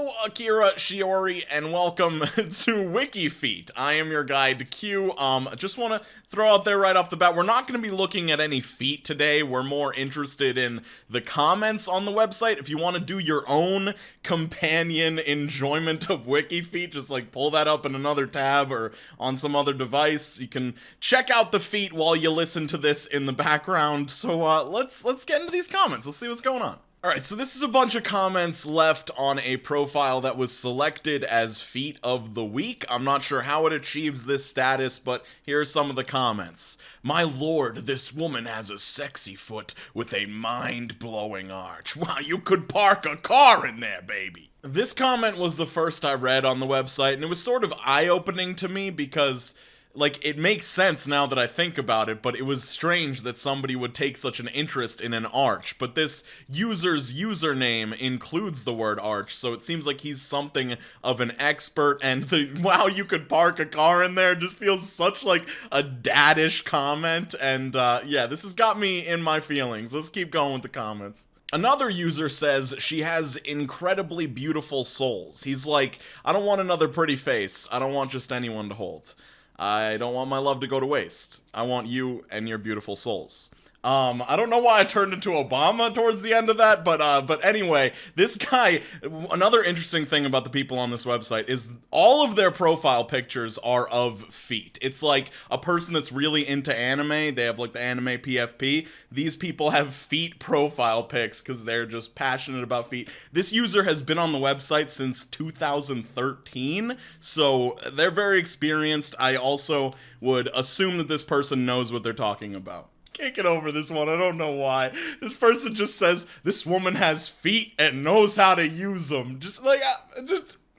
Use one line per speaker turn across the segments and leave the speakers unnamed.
Hello, Akira Shiori, and welcome to WikiFeet. I am your guide, Q. Just want to throw out there right off the bat, we're not going to be looking at any feet today. We're more interested in the comments on the website. If you want to do your own companion enjoyment of WikiFeet, just like pull that up in another tab or on some other device. You can check out the feet while you listen to this in the background. So let's get into these comments. Let's see what's going on. Alright, so this is a bunch of comments left on a profile that was selected as Feet of the Week. I'm not sure how it achieves this status, but here are some of the comments. My lord, this woman has a sexy foot with a mind-blowing arch. Wow, you could park a car in there, baby. This comment was the first I read on the website, and it was sort of eye-opening to me because like, it makes sense now that I think about it, but it was strange that somebody would take such an interest in an arch. But this user's username includes the word arch, so it seems like he's something of an expert, and the wow, you could park a car in there just feels such like a daddish comment, and yeah, this has got me in my feelings. Let's keep going with the comments. Another user says she has incredibly beautiful soles. He's like, I don't want another pretty face. I don't want just anyone to hold. I don't want my love to go to waste. I want you and your beautiful souls. I don't know why I turned into Obama towards the end of that, but anyway, this guy, another interesting thing about the people on this website is all of their profile pictures are of feet. It's like a person that's really into anime, they have like the anime PFP. These people have feet profile pics because they're just passionate about feet. This user has been on the website since 2013, so they're very experienced. I also would assume that this person knows what they're talking about. Can't get over this one. I don't know why. This person just says, this woman has feet and knows how to use them. Just like,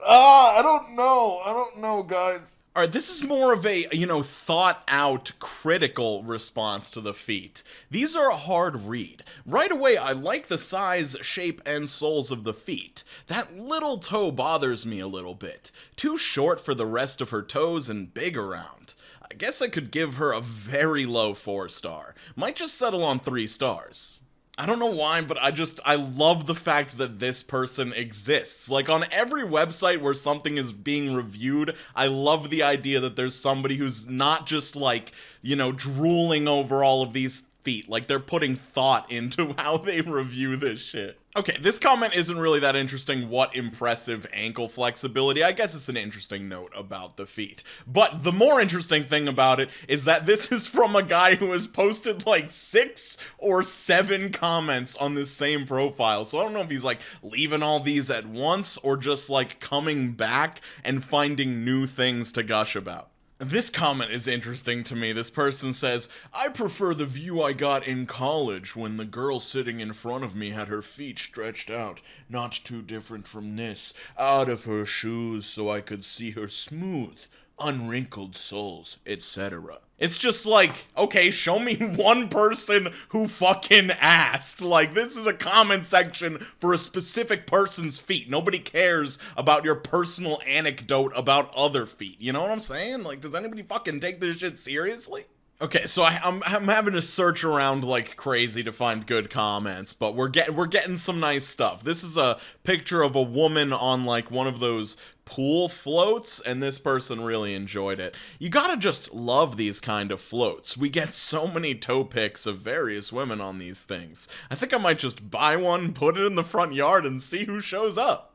I don't know, guys. All right, this is more of a, thought out, critical response to the feet. These are a hard read. Right away, I like the size, shape, and soles of the feet. That little toe bothers me a little bit. Too short for the rest of her toes and big around. I guess I could give her a very low 4-star. Might just settle on 3 stars. I don't know why, but I love the fact that this person exists. Like, on every website where something is being reviewed, I love the idea that there's somebody who's not just like, drooling over all of these feet. Like, they're putting thought into how they review this shit. Okay, this comment isn't really that interesting. What impressive ankle flexibility. I guess it's an interesting note about the feet. But the more interesting thing about it is that this is from a guy who has posted like 6 or 7 comments on this same profile. So I don't know if he's like leaving all these at once or just like coming back and finding new things to gush about. This comment is interesting to me. This person says, I prefer the view I got in college when the girl sitting in front of me had her feet stretched out, not too different from this, out of her shoes so I could see her smooth, unwrinkled soles, etc. It's just like, okay, show me one person who fucking asked. Like, this is a comment section for a specific person's feet. Nobody cares about your personal anecdote about other feet. You know what I'm saying? Like, does anybody fucking take this shit seriously? Okay, so I'm having to search around like crazy to find good comments, but we're getting some nice stuff. This is a picture of a woman on like one of those pool floats, and this person really enjoyed it. You gotta just love these kind of floats. We get so many toe pics of various women on these things. I think I might just buy one, put it in the front yard, and see who shows up.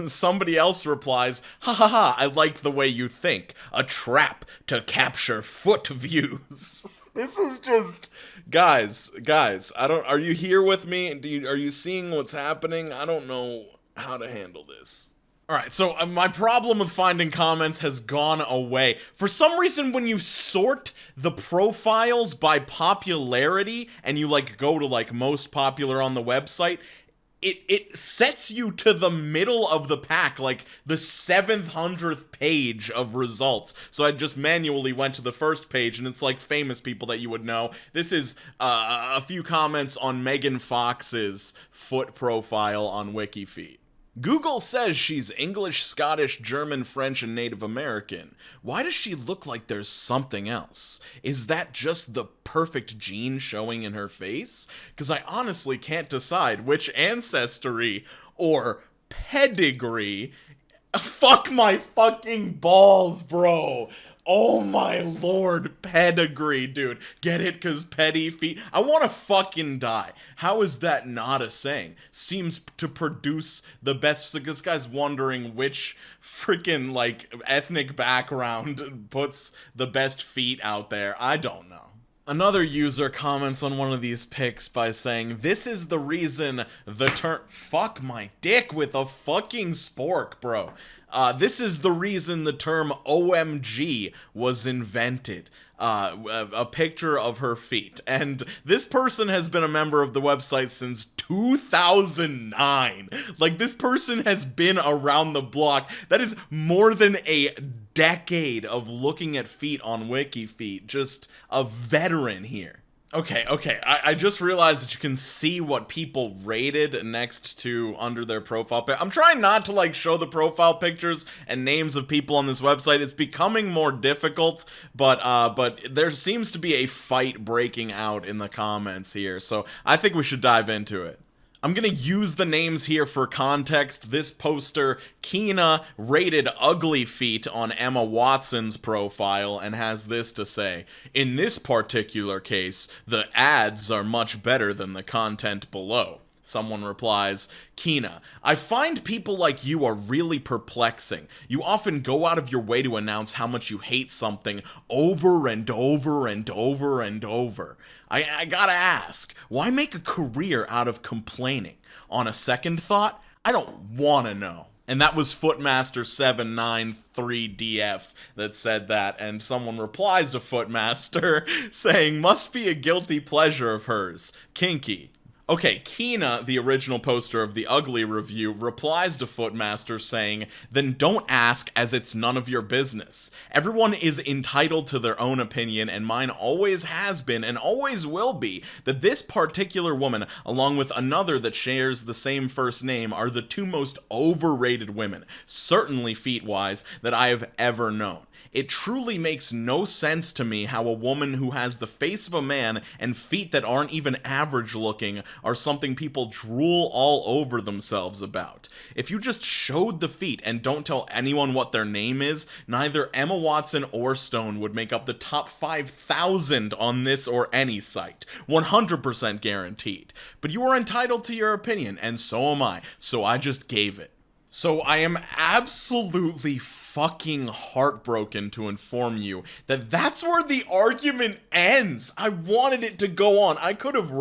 Somebody else replies, ha ha ha, I like the way you think. A trap to capture foot views. This is just, guys, are you here with me? Are you seeing what's happening? I don't know how to handle this. Alright, so my problem with finding comments has gone away. For some reason, when you sort the profiles by popularity, and you like go to like most popular on the website, it sets you to the middle of the pack, like the 700th page of results. So I just manually went to the first page, and it's like famous people that you would know. This is a few comments on Megan Fox's foot profile on WikiFeet. Google says she's English, Scottish, German, French, and Native American. Why does she look like there's something else? Is that just the perfect gene showing in her face? Because I honestly can't decide which ancestry or pedigree. Fuck my fucking balls, bro. Oh my lord, pedigree, dude. Get it? Cause petty feet. I wanna fucking die. How is that not a saying? Seems to produce the best. So this guy's wondering which freaking, like, ethnic background puts the best feet out there. I don't know. Another user comments on one of these pics by saying, "This is the reason the term—" Fuck my dick with a fucking spork, bro. This is the reason the term OMG was invented. A picture of her feet. And this person has been a member of the website since 2009. Like, this person has been around the block. That is more than a decade of looking at feet on WikiFeet. Just a veteran here. Okay, I just realized that you can see what people rated next to under their profile pic. I'm trying not to, like, show the profile pictures and names of people on this website. It's becoming more difficult, but there seems to be a fight breaking out in the comments here, so I think we should dive into it. I'm gonna use the names here for context. This poster, Keena, rated ugly feet on Emma Watson's profile and has this to say: "In this particular case, the ads are much better than the content below." Someone replies, "Keena, I find people like you are really perplexing. You often go out of your way to announce how much you hate something over and over and over and over. I gotta ask, why make a career out of complaining? On a second thought, I don't wanna know." And that was Footmaster793DF that said that, and someone replies to Footmaster saying, "Must be a guilty pleasure of hers. Kinky." Okay, Keena, the original poster of the ugly review, replies to Footmaster saying, "Then don't ask, as it's none of your business. Everyone is entitled to their own opinion, and mine always has been and always will be that this particular woman, along with another that shares the same first name, are the two most overrated women, certainly feet-wise, that I have ever known. It truly makes no sense to me how a woman who has the face of a man and feet that aren't even average looking are something people drool all over themselves about. If you just showed the feet and don't tell anyone what their name is, neither Emma Watson or Stone would make up the top 5,000 on this or any site. 100% guaranteed. But you are entitled to your opinion, and so am I, so I just gave it." So I am absolutely fucking heartbroken to inform you that that's where the argument ends. I wanted it to go on. I could have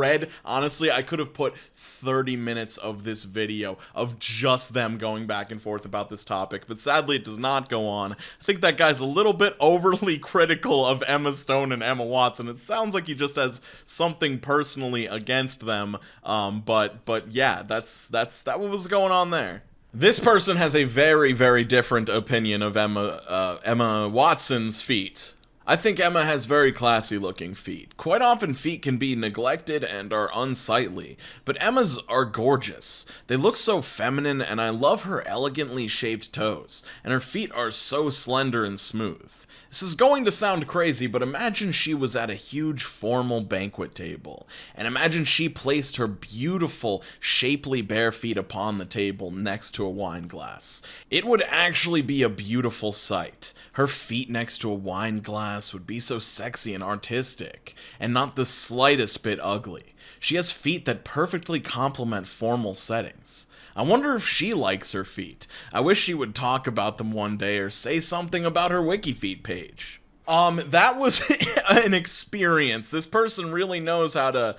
honestly, I could have put 30 minutes of this video of just them going back and forth about this topic, but sadly it does not go on. I think that guy's a little bit overly critical of Emma Stone and Emma Watson. It sounds like he just has something personally against them, but yeah, that what was going on there. This person has a very, very different opinion of Emma Watson's feet. "I think Emma has very classy looking feet. Quite often feet can be neglected and are unsightly, but Emma's are gorgeous. They look so feminine, and I love her elegantly shaped toes, and her feet are so slender and smooth. This is going to sound crazy, but imagine she was at a huge formal banquet table, and imagine she placed her beautiful, shapely bare feet upon the table next to a wine glass. It would actually be a beautiful sight. Her feet next to a wine glass would be so sexy and artistic, and not the slightest bit ugly. She has feet that perfectly complement formal settings. I wonder if she likes her feet. I wish she would talk about them one day or say something about her WikiFeet page." That was an experience. This person really knows how to,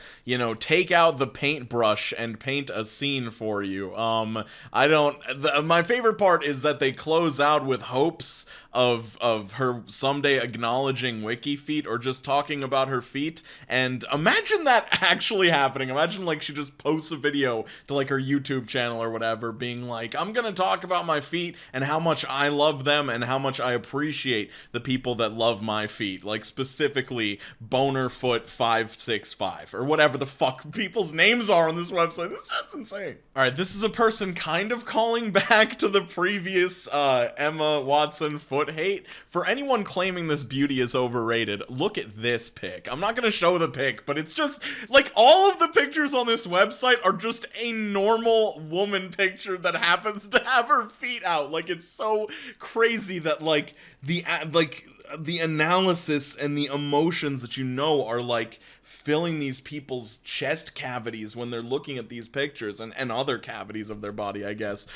take out the paintbrush and paint a scene for you. My favorite part is that they close out with hopes of her someday acknowledging WikiFeet or just talking about her feet, and imagine that actually happening. Imagine, like, she just posts a video to, like, her YouTube channel or whatever, being like, "I'm gonna talk about my feet and how much I love them and how much I appreciate the people that love love my feet, like specifically Bonerfoot 565 or whatever the fuck people's names are on this website. That's insane. All right, this is a person kind of calling back to the previous Emma Watson foot hate. For anyone claiming this beauty is overrated, look at this pic. I'm not gonna show the pic, but it's just like all of the pictures on this website are just a normal woman picture that happens to have her feet out. Like, it's so crazy that like the analysis and the emotions that you know are like filling these people's chest cavities when they're looking at these pictures and other cavities of their body, I guess.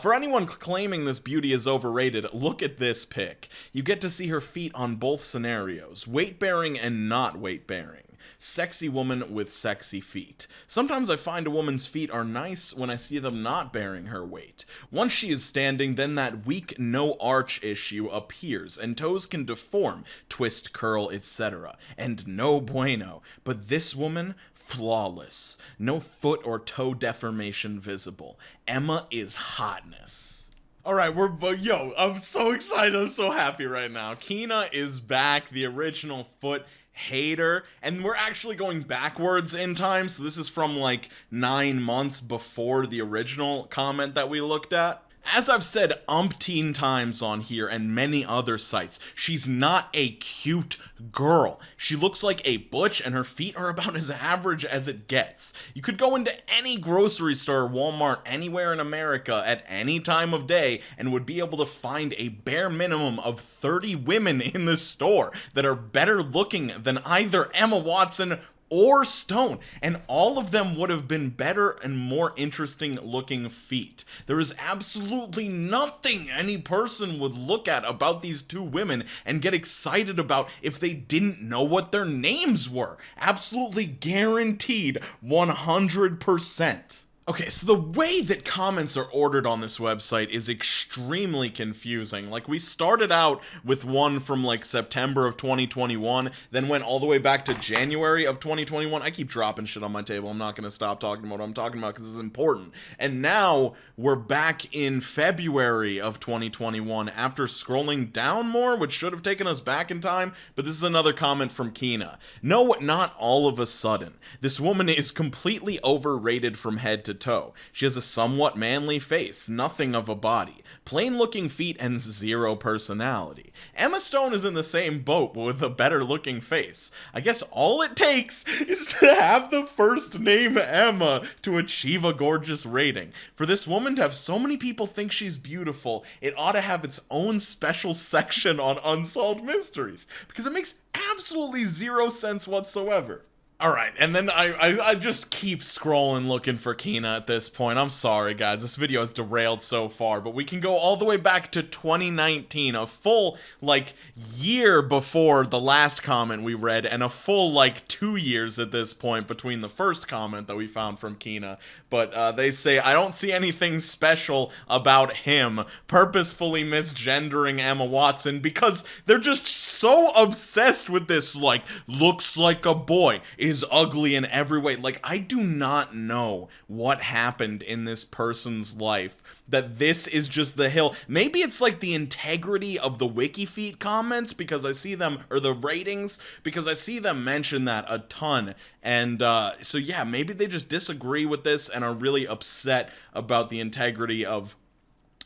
For anyone claiming this beauty is overrated, look at this pic. You get to see her feet on both scenarios, weight-bearing and not weight-bearing. Sexy woman with sexy feet. Sometimes I find a woman's feet are nice when I see them not bearing her weight. Once she is standing, then that weak no arch issue appears, and toes can deform, twist, curl, etc. And no bueno. But this woman, flawless. No foot or toe deformation visible. Emma is hotness. Alright, I'm so excited, I'm so happy right now. Kina is back, the original foot hater, and we're actually going backwards in time, so this is from like 9 months before the original comment that we looked at. As I've said umpteen times on here and many other sites, she's not a cute girl. She looks like a butch and her feet are about as average as it gets. You could go into any grocery store, Walmart, anywhere in America at any time of day and would be able to find a bare minimum of 30 women in the store that are better looking than either Emma Watson or Stone, and all of them would have been better and more interesting looking feet. There is absolutely nothing any person would look at about these two women and get excited about if they didn't know what their names were. Absolutely guaranteed 100%. Okay, so the way that comments are ordered on this website is extremely confusing. Like, we started out with one from like September of 2021, then went all the way back to January of 2021. I keep dropping shit on my table. I'm not going to stop talking about what I'm talking about because it's important. And now we're back in February of 2021 after scrolling down more, which should have taken us back in time. But this is another comment from Kina. No, not all of a sudden. This woman is completely overrated from head to toe. She has a somewhat manly face, nothing of a body, plain looking feet, and zero personality. Emma Stone is in the same boat, but with a better looking face. I guess all it takes is to have the first name Emma to achieve a gorgeous rating. For this woman to have so many people think she's beautiful, it ought to have its own special section on Unsolved Mysteries, because it makes absolutely zero sense whatsoever. Alright, and then I just keep scrolling looking for Kina at this point. I'm sorry, guys. This video has derailed so far, but we can go all the way back to 2019, a full, like, year before the last comment we read, and a full, like, 2 years at this point between the first comment that we found from Kina. But they say, I don't see anything special about him, purposefully misgendering Emma Watson, because they're just so obsessed with this, like, looks like a boy, is ugly in every way. Like, I do not know what happened in this person's life that this is just the hill. Maybe it's like the integrity of the WikiFeet comments, because I see them, or the ratings, because I see them mention that a ton. And so yeah, maybe they just disagree with this and are really upset about the integrity of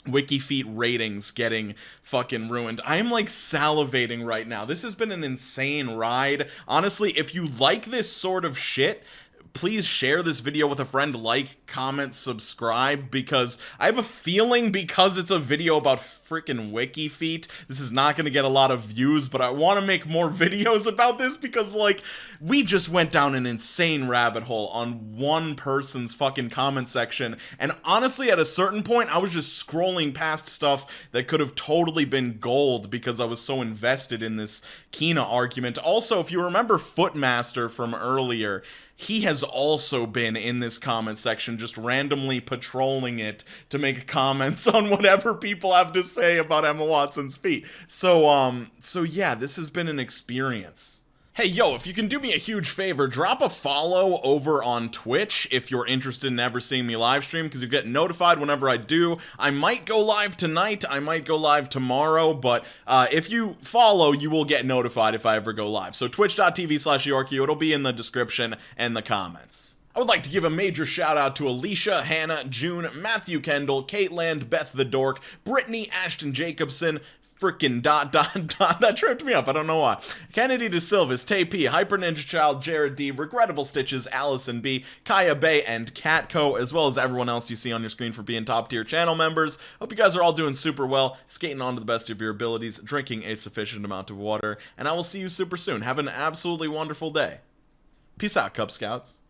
WikiFeet ratings getting fucking ruined. I'm like salivating right now. This has been an insane ride. Honestly, if you like this sort of shit, please share this video with a friend, like, comment, subscribe, because I have a feeling, because it's a video about freaking WikiFeet, this is not going to get a lot of views, but I want to make more videos about this because, like, we just went down an insane rabbit hole on one person's fucking comment section, and honestly, at a certain point, I was just scrolling past stuff that could have totally been gold because I was so invested in this Kina argument. Also, if you remember Footmaster from earlier, he has also been in this comment section, just randomly patrolling it to make comments on whatever people have to say about Emma Watson's feet. So yeah, this has been an experience. Hey, yo, if you can do me a huge favor, drop a follow over on Twitch if you're interested in ever seeing me live stream, because you get notified whenever I do. I might go live tonight, I might go live tomorrow, but if you follow, you will get notified if I ever go live. So twitch.tv/Yorkio, it'll be in the description and the comments. I would like to give a major shout out to Alicia, Hannah, June, Matthew Kendall, Caitland, Beth the Dork, Brittany, Ashton Jacobson, frickin' ... that tripped me up, I don't know why. Kennedy De Silvis, Tay P, Hyper Ninja Child, Jared D, Regrettable Stitches, Allison B, Kaya Bay, and Catco, as well as everyone else you see on your screen for being top tier channel members. Hope you guys are all doing super well, skating on to the best of your abilities, drinking a sufficient amount of water, and I will see you super soon. Have an absolutely wonderful day. Peace out, Cub Scouts.